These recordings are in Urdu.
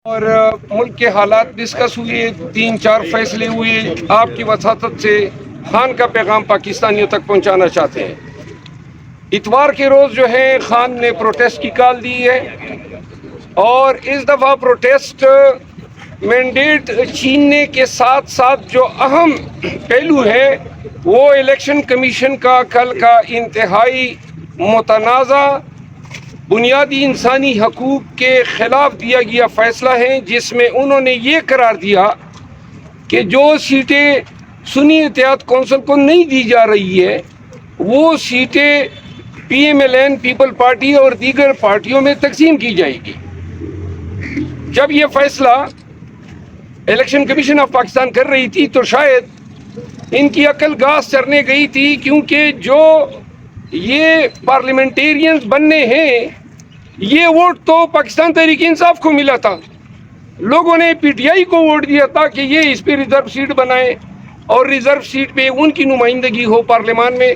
اور ملک کے حالات ڈسکس ہوئے، 3-4 فیصلے ہوئے۔ آپ کی وساطت سے خان کا پیغام پاکستانیوں تک پہنچانا چاہتے ہیں۔ اتوار کے روز جو ہے خان نے پروٹیسٹ کی کال دی ہے، اور اس دفعہ پروٹیسٹ مینڈیٹ چھیننے کے ساتھ ساتھ جو اہم پہلو ہے وہ الیکشن کمیشن کا کل کا انتہائی متنازع بنیادی انسانی حقوق کے خلاف دیا گیا فیصلہ ہے، جس میں انہوں نے یہ قرار دیا کہ جو سیٹیں سنی اتحاد کونسل کو نہیں دی جا رہی ہے وہ سیٹیں P M L N, People Party اور دیگر پارٹیوں میں تقسیم کی جائے گی۔ جب یہ فیصلہ الیکشن کمیشن آف پاکستان کر رہی تھی تو شاید ان کی عقل گاس چرنے گئی تھی، کیونکہ جو یہ پارلیمنٹیرینز بننے ہیں یہ ووٹ تو پاکستان تحریک انصاف کو ملا تھا۔ لوگوں نے پی ٹی آئی کو ووٹ دیا تھا کہ یہ اس پہ ریزرو سیٹ بنائے اور ریزرو سیٹ پہ ان کی نمائندگی ہو پارلیمان میں۔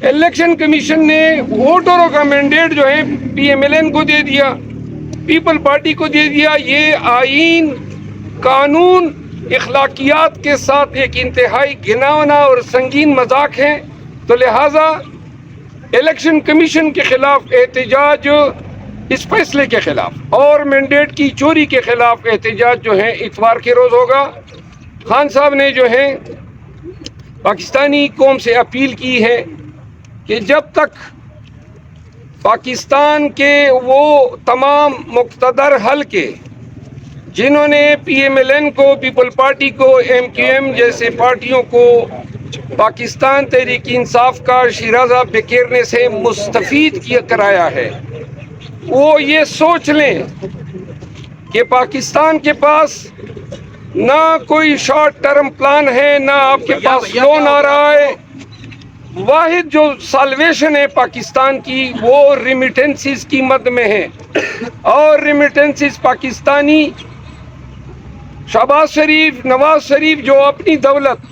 الیکشن کمیشن نے ووٹروں کا مینڈیٹ جو ہے پی ایم ایل این کو دے دیا، پیپل پارٹی کو دے دیا۔ یہ آئین، قانون، اخلاقیات کے ساتھ ایک انتہائی گھناؤنا اور سنگین مذاق ہے۔ تو لہٰذا الیکشن کمیشن کے خلاف احتجاج، اس فیصلے کے خلاف اور مینڈیٹ کی چوری کے خلاف احتجاج جو ہے اتوار کے روز ہوگا۔ خان صاحب نے جو ہے پاکستانی قوم سے اپیل کی ہے کہ جب تک پاکستان کے وہ تمام مقتدر حلقے جنہوں نے پی ایم ایل این کو، پیپل پارٹی کو، ایم کیو ایم جیسے پارٹیوں کو پاکستان تحریک انصاف کا شیرازہ بکھیرنے سے مستفید کرایا ہے، وہ یہ سوچ لیں کہ پاکستان کے پاس نہ کوئی شارٹ ٹرم پلان ہے، نہ آپ کے پاس لون آ رہا ہے۔ واحد جو سالویشن ہے پاکستان کی وہ ریمیٹنسز کی مد میں ہے، اور ریمیٹنسز پاکستانی شہباز شریف، نواز شریف جو اپنی دولت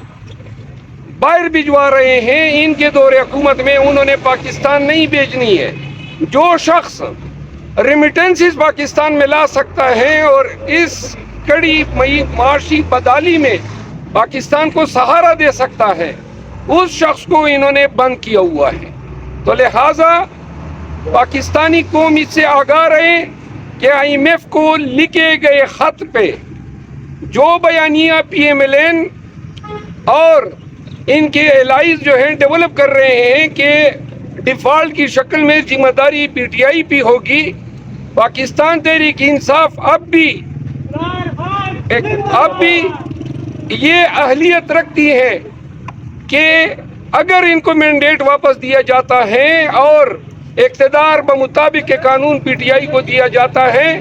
باہر بھجوا رہے ہیں، ان کے دور حکومت میں انہوں نے پاکستان نہیں بیچنی ہے۔ جو شخص ریمیٹنسز پاکستان میں لا سکتا ہے اور اس کڑی معاشی بدحالی میں پاکستان کو سہارا دے سکتا ہے، اس شخص کو انہوں نے بند کیا ہوا ہے۔ تو لہٰذا پاکستانی قوم اس سے آگاہ رہے کہ آئی ایم ایف کو لکھے گئے خط پہ جو بیانیہ پی ایم ایل این اور ان کے الائز جو ہیں ڈیولپ کر رہے ہیں کہ ڈیفالٹ کی شکل میں ذمہ داری پی ٹی آئی پہ ہوگی، پاکستان تحریک انصاف اب بھی یہ اہلیت رکھتی ہے کہ اگر ان کو مینڈیٹ واپس دیا جاتا ہے اور اقتدار بمطابق قانون پی ٹی آئی کو دیا جاتا ہے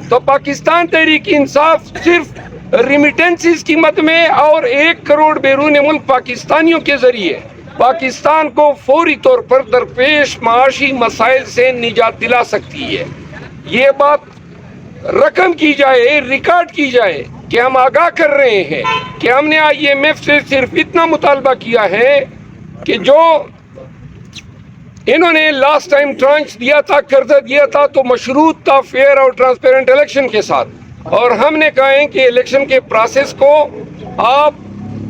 تو پاکستان تحریک انصاف صرف ریمیٹنسز کی مد میں اور 1 کروڑ بیرون ملک پاکستانیوں کے ذریعے پاکستان کو فوری طور پر درپیش معاشی مسائل سے نجات دلا سکتی ہے۔ یہ بات رقم کی جائے، ریکارڈ کی جائے کہ ہم آگاہ کر رہے ہیں کہ ہم نے آئی ایم ایف سے صرف اتنا مطالبہ کیا ہے کہ جو انہوں نے لاسٹ ٹائم ٹرانچ دیا تھا، قرضہ دیا تھا، تو مشروط تھا فیئر اور ٹرانسپیرنٹ الیکشن کے ساتھ، اور ہم نے کہا ہے کہ الیکشن کے پروسیس کو آپ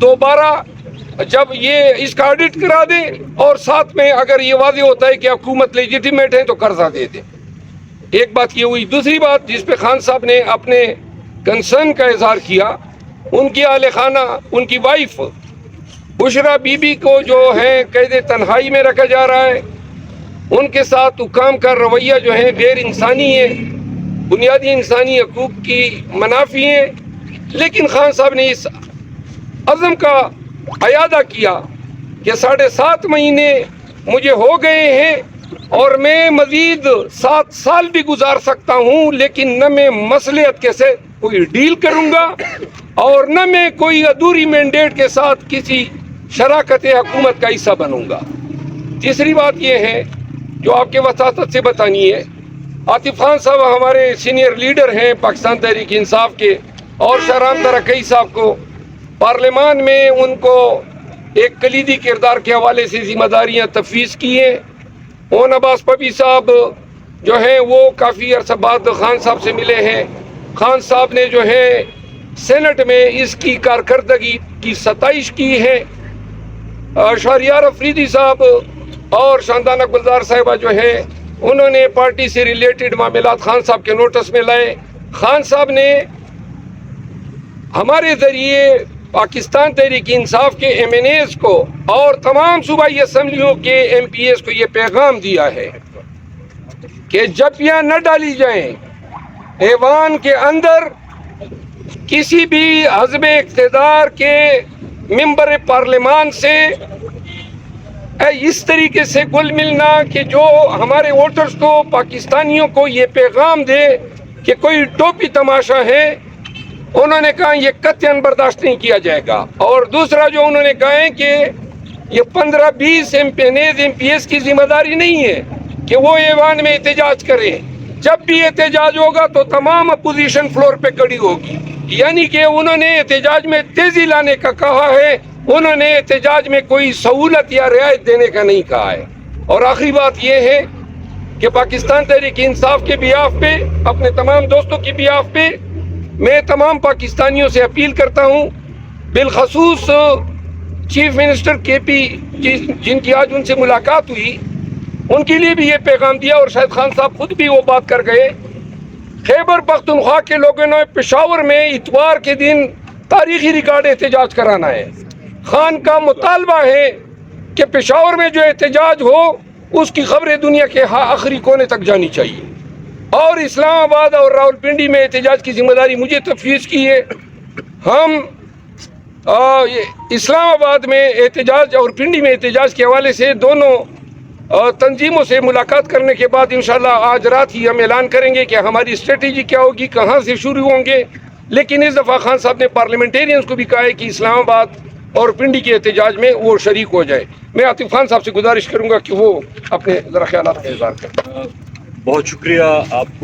دوبارہ جب یہ اس کا آڈٹ کرا دیں، اور ساتھ میں اگر یہ واضح ہوتا ہے کہ حکومت لیجیٹیمیٹ ہے تو قرضہ دے دیں۔ ایک بات یہ ہوئی۔ دوسری بات جس پہ خان صاحب نے اپنے کنسرن کا اظہار کیا، ان کی اہل خانہ، ان کی وائف بشرا بی بی کو جو ہے قید تنہائی میں رکھا جا رہا ہے، ان کے ساتھ حکام کا رویہ جو ہے غیر انسانی ہے، بنیادی انسانی حقوق کی منافی ہے۔ لیکن خان صاحب نے اس عزم کا اعادہ کیا کہ 7.5 مہینے مجھے ہو گئے ہیں اور میں مزید 7 سال بھی گزار سکتا ہوں، لیکن نہ میں مصلحت کے سے کوئی ڈیل کروں گا اور نہ میں کوئی ادھوری مینڈیٹ کے ساتھ کسی شراکت حکومت کا حصہ بنوں گا۔ تیسری بات یہ ہے جو آپ کے وساطت سے بتانی ہے، عاطف خان صاحب ہمارے سینئر لیڈر ہیں پاکستان تحریک انصاف کے، اور شہرام ترقی صاحب کو پارلیمان میں ان کو ایک کلیدی کردار کے حوالے سے ذمہ داریاں تفویض کی ہیں۔ اون عباس پبی صاحب جو ہیں وہ کافی عرصہ بعد خان صاحب سے ملے ہیں، خان صاحب نے جو ہے سینٹ میں اس کی کارکردگی کی ستائش کی ہے. شہریار افریدی صاحب اور شاندانہ گلزار صاحبہ جو ہے انہوں نے پارٹی سے ریلیٹڈ معاملات خان صاحب کے نوٹس میں لائے. خان صاحب نے ہمارے ذریعے پاکستان تحریک انصاف کے ایم این ایز کو اور تمام صوبائی اسمبلیوں کے ایم پی ایز کو یہ پیغام دیا ہے کہ جپیاں نہ ڈالی جائیں ایوان کے اندر. کسی بھی حزب اقتدار کے ممبر پارلیمان سے اس طریقے سے گل ملنا کہ جو ہمارے ووٹرز کو پاکستانیوں کو یہ پیغام دے کہ کوئی ٹوپی تماشا ہے، انہوں نے کہا یہ قطعاً برداشت نہیں کیا جائے گا. اور دوسرا جو انہوں نے کہا ہے کہ یہ 15-20 ایم پی ایس کی ذمہ داری نہیں ہے کہ وہ ایوان میں احتجاج کریں. جب بھی احتجاج ہوگا تو تمام اپوزیشن فلور پہ کھڑی ہوگی. یعنی کہ انہوں نے احتجاج میں تیزی لانے کا کہا ہے، انہوں نے احتجاج میں کوئی سہولت یا رعایت دینے کا نہیں کہا ہے. اور آخری بات یہ ہے کہ پاکستان تحریک انصاف کے بیاف پہ، اپنے تمام دوستوں کے بیاف پہ میں تمام پاکستانیوں سے اپیل کرتا ہوں، بالخصوص چیف منسٹر کے پی جن کی آج ان سے ملاقات ہوئی، ان کے لیے بھی یہ پیغام دیا اور شاید خان صاحب خود بھی وہ بات کر گئے. خیبر پختونخوا کے لوگوں نے پشاور میں اتوار کے دن تاریخی ریکارڈ احتجاج کرانا ہے. خان کا مطالبہ ہے کہ پشاور میں جو احتجاج ہو اس کی خبریں دنیا کے آخری کونے تک جانی چاہیے. اور اسلام آباد اور راولپنڈی میں احتجاج کی ذمہ داری مجھے تفویض کی ہے. ہم اسلام آباد میں احتجاج اور پنڈی میں احتجاج کے حوالے سے دونوں تنظیموں سے ملاقات کرنے کے بعد انشاءاللہ آج رات ہی ہم اعلان کریں گے کہ ہماری اسٹریٹجی کیا ہوگی، کہاں سے شروع ہوں گے. لیکن اس دفعہ خان صاحب نے پارلیمنٹیرینز کو بھی کہا ہے کہ اسلام آباد اور پنڈی کے احتجاج میں وہ شریک ہو جائے. میں عاطف خان صاحب سے گزارش کروں گا کہ وہ اپنے ذرا خیالات کا اظہار کریں. بہت شکریہ آپ کو.